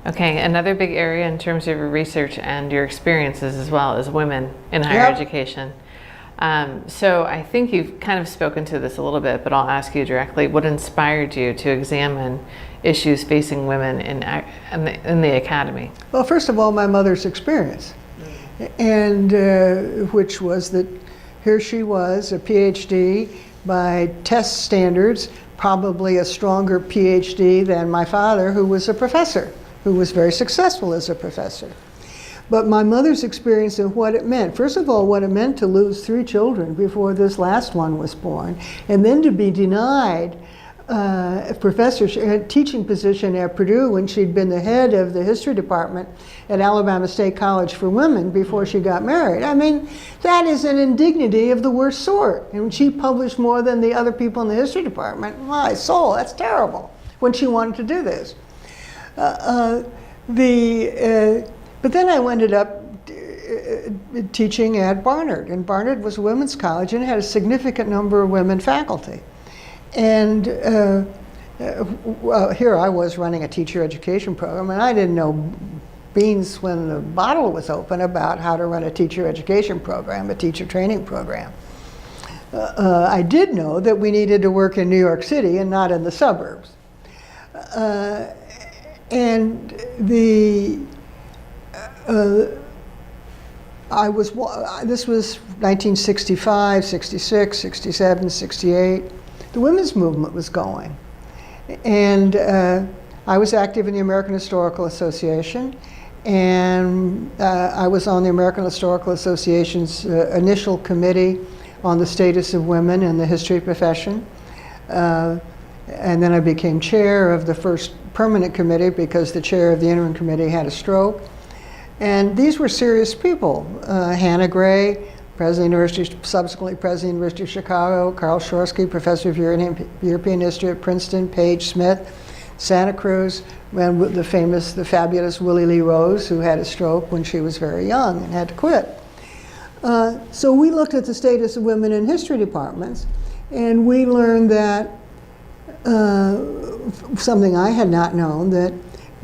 Okay, another big area in terms of your research and your experiences as well is women in higher education. So I think you've kind of spoken to this a little bit, but I'll ask you directly, what inspired you to examine issues facing women in the academy? Well, first of all, my mother's experience, and which was that here she was, a PhD by test standards, probably a stronger PhD than my father, who was a professor, who was very successful as a professor. But my mother's experience and what it meant, first of all, what it meant to lose 3 children before this last one was born, and then to be denied a teaching position at Purdue when she'd been the head of the history department at Alabama State College for Women before she got married. I mean, that is an indignity of the worst sort. And she published more than the other people in the history department. My soul, that's terrible, when she wanted to do this. But then I ended up teaching at Barnard, and Barnard was a women's college and it had a significant number of women faculty. And here I was running a teacher education program, and I didn't know beans when the bottle was open about how to run a teacher education program, a teacher training program. I did know that we needed to work in New York City and not in the suburbs. This was 1965, 66, 67, 68. The women's movement was going. And I was active in the American Historical Association, and I was on the American Historical Association's initial committee on the status of women in the history profession. And then I became chair of the first permanent committee because the chair of the interim committee had a stroke. And these were serious people. Hannah Gray, President of the University, subsequently President of the University of Chicago, Carl Shorsky, Professor of European History at Princeton, Paige Smith, Santa Cruz, and the fabulous Willie Lee Rose, who had a stroke when she was very young and had to quit. So we looked at the status of women in history departments, and we learned that something I had not known, that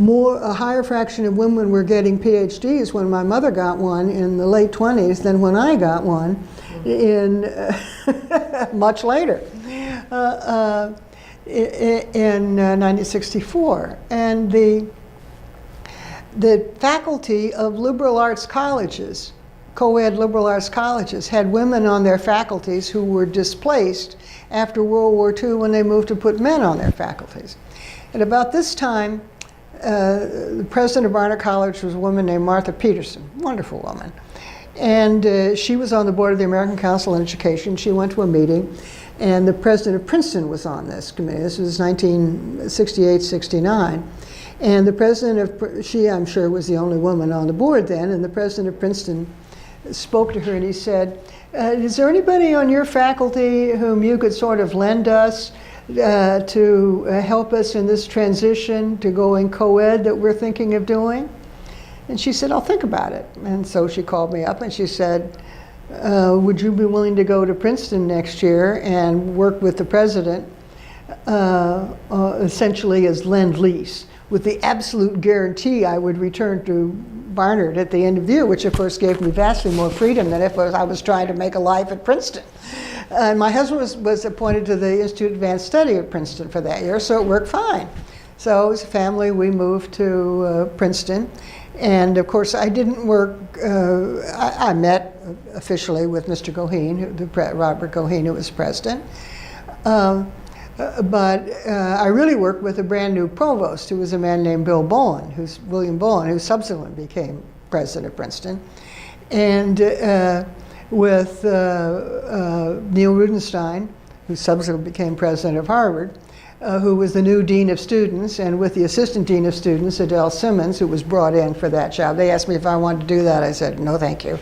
a higher fraction of women were getting PhDs when my mother got one in the late 20s than when I got one in much later, in 1964. And the faculty of liberal arts colleges, co-ed liberal arts colleges, had women on their faculties who were displaced after World War II when they moved to put men on their faculties. At about this time, the president of Barnard College was a woman named Martha Peterson, wonderful woman. And she was on the board of the American Council on Education. She went to a meeting, and the president of Princeton was on this committee. This was 1968-69. And the president of, she I'm sure was the only woman on the board then, and the president of Princeton spoke to her and he said, is there anybody on your faculty whom you could sort of lend us to help us in this transition to going co-ed that we're thinking of doing? And she said, I'll think about it. And so she called me up and she said, would you be willing to go to Princeton next year and work with the president essentially as lend-lease, with the absolute guarantee I would return to Barnard at the end of the year, which of course gave me vastly more freedom than if I was trying to make a life at Princeton. My husband was appointed to the Institute of Advanced Study at Princeton for that year, so it worked fine. So as a family, we moved to Princeton. And of course, I didn't work, I met officially with Mr. Goheen, Robert Goheen, who was president. But I really worked with a brand new provost, who was a man named William Bowen, who subsequently became president of Princeton. And with Neil Rudenstein, who subsequently became president of Harvard, who was the new dean of students, and with the assistant dean of students, Adele Simmons, who was brought in for that job. They asked me if I wanted to do that. I said, no, thank you.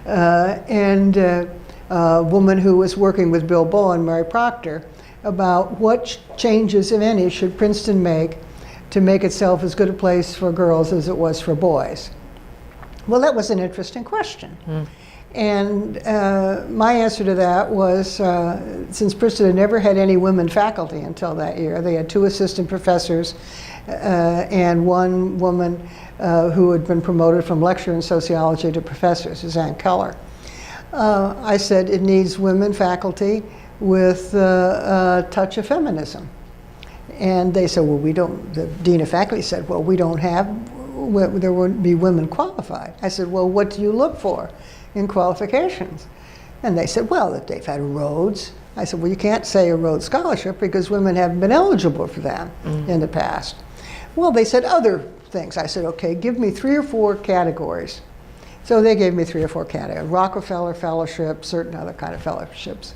And a woman who was working with Bill Bowen, Mary Proctor, about what changes, if any, should Princeton make to make itself as good a place for girls as it was for boys. Well, that was an interesting question. And my answer to that was, since Princeton had never had any women faculty until that year, they had 2 assistant professors and one woman who had been promoted from lecturer in sociology to professor, Suzanne Keller. I said it needs women faculty with a touch of feminism. And they said, well, we don't, the dean of faculty said, well, we don't have, there wouldn't be women qualified. I said, well, what do you look for in qualifications? And they said, well, that they've had a Rhodes. I said, well, you can't say a Rhodes Scholarship because women haven't been eligible for them in the past. Well, they said other things. I said, okay, give me 3 or 4 categories. So they gave me 3 or 4 categories. Rockefeller Fellowship, certain other kind of fellowships.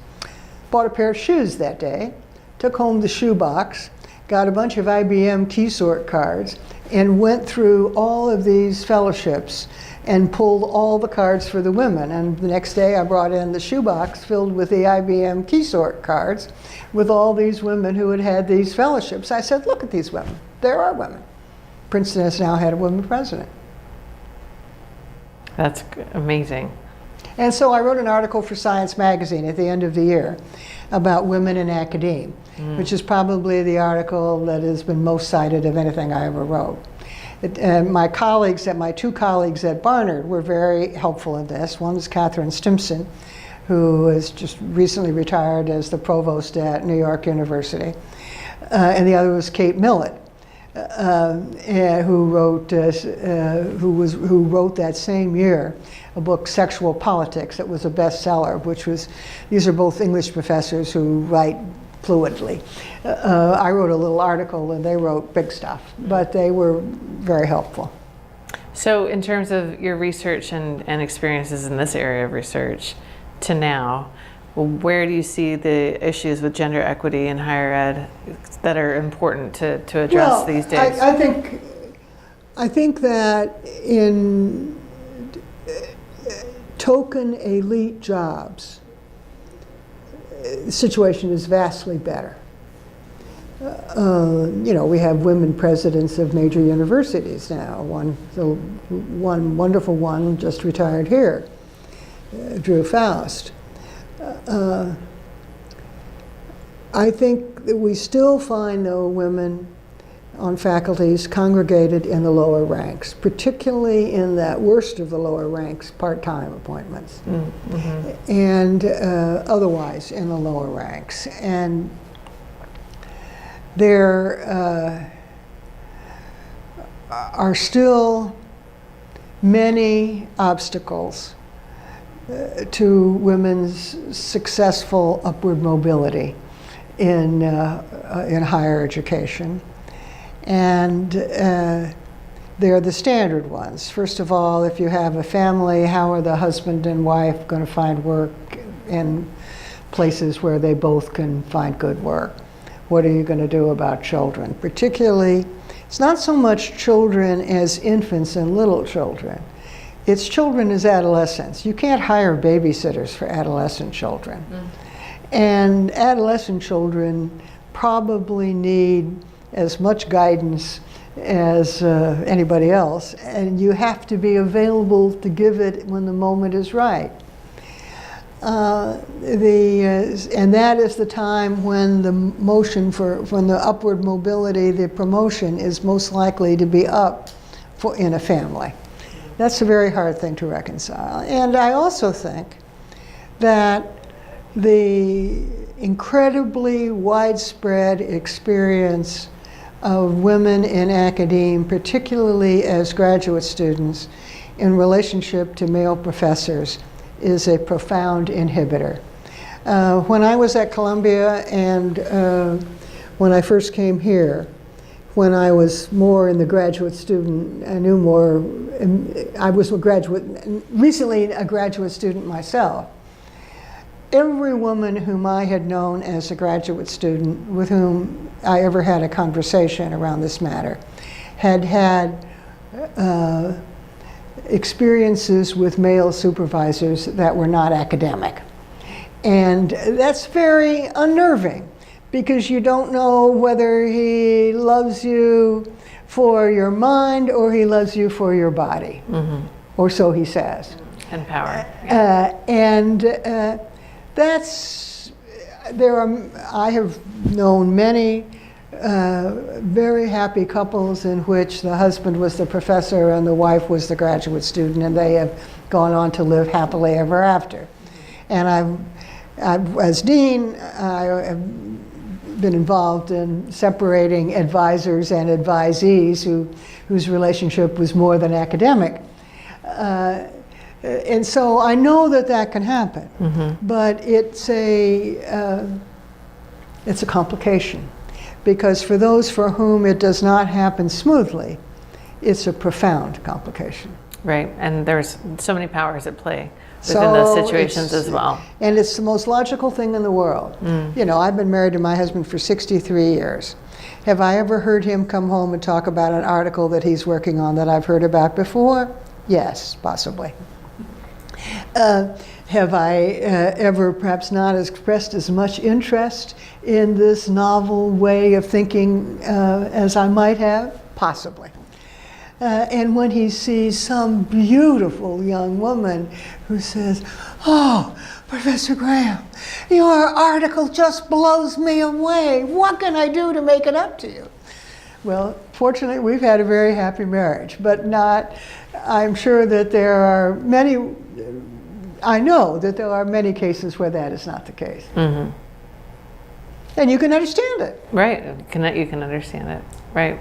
Bought a pair of shoes that day, took home the shoe box, got a bunch of IBM key sort cards, and went through all of these fellowships and pulled all the cards for the women. And the next day I brought in the shoebox filled with the IBM key sort cards with all these women who had had these fellowships. I said, look at these women. There are women. Princeton has now had a woman president. That's amazing. And so I wrote an article for Science Magazine at the end of the year about women in academia, which is probably the article that has been most cited of anything I ever wrote. My colleagues, my 2 colleagues at Barnard were very helpful in this. One is Catherine Stimson, who has just recently retired as the provost at New York University. And the other was Kate Millett, who wrote that same year a book, Sexual Politics, that was a bestseller, which was, these are both English professors who write fluidly. I wrote a little article and they wrote big stuff, but they were very helpful. So in terms of your research and experiences in this area of research to now, where do you see the issues with gender equity in higher ed that are important to address these days? I think that in token elite jobs, the situation is vastly better. You know, we have women presidents of major universities now. One wonderful one just retired here, Drew Faust. I think that we still find, though, women on faculties congregated in the lower ranks, particularly in that worst of the lower ranks, part-time appointments, and otherwise in the lower ranks. And there are still many obstacles to women's successful upward mobility in higher education. And they're the standard ones. First of all, if you have a family, how are the husband and wife going to find work in places where they both can find good work? What are you going to do about children? Particularly, it's not so much children as infants and little children. It's children as adolescents. You can't hire babysitters for adolescent children. And adolescent children probably need as much guidance as anybody else, and you have to be available to give it when the moment is right. And that is the time when the motion when the upward mobility, the promotion is most likely to be up in a family. That's a very hard thing to reconcile. And I also think that the incredibly widespread experience of women in academia, particularly as graduate students, in relationship to male professors, is a profound inhibitor. When I was at Columbia and when I first came here, when I was more in the graduate student, I knew more, I was recently a graduate student myself. Every woman whom I had known as a graduate student with whom I ever had a conversation around this matter had had experiences with male supervisors that were not academic. And that's very unnerving because you don't know whether he loves you for your mind or he loves you for your body, or so he says. And power. I have known many very happy couples in which the husband was the professor and the wife was the graduate student, and they have gone on to live happily ever after. And as dean, I have been involved in separating advisors and advisees whose relationship was more than academic. And so I know that that can happen, but it's a complication, because for those for whom it does not happen smoothly, it's a profound complication. Right, and there's so many powers at play within those situations as well. And it's the most logical thing in the world. You know, I've been married to my husband for 63 years. Have I ever heard him come home and talk about an article that he's working on that I've heard about before? Yes, possibly. Have I ever perhaps not expressed as much interest in this novel way of thinking as I might have? Possibly. And when he sees some beautiful young woman who says, "Oh, Professor Graham, your article just blows me away. What can I do to make it up to you?" Well, fortunately, we've had a very happy marriage, but not, I'm sure that there are many, I know that there are many cases where that is not the case. And you can understand it. Right, you can understand it, right.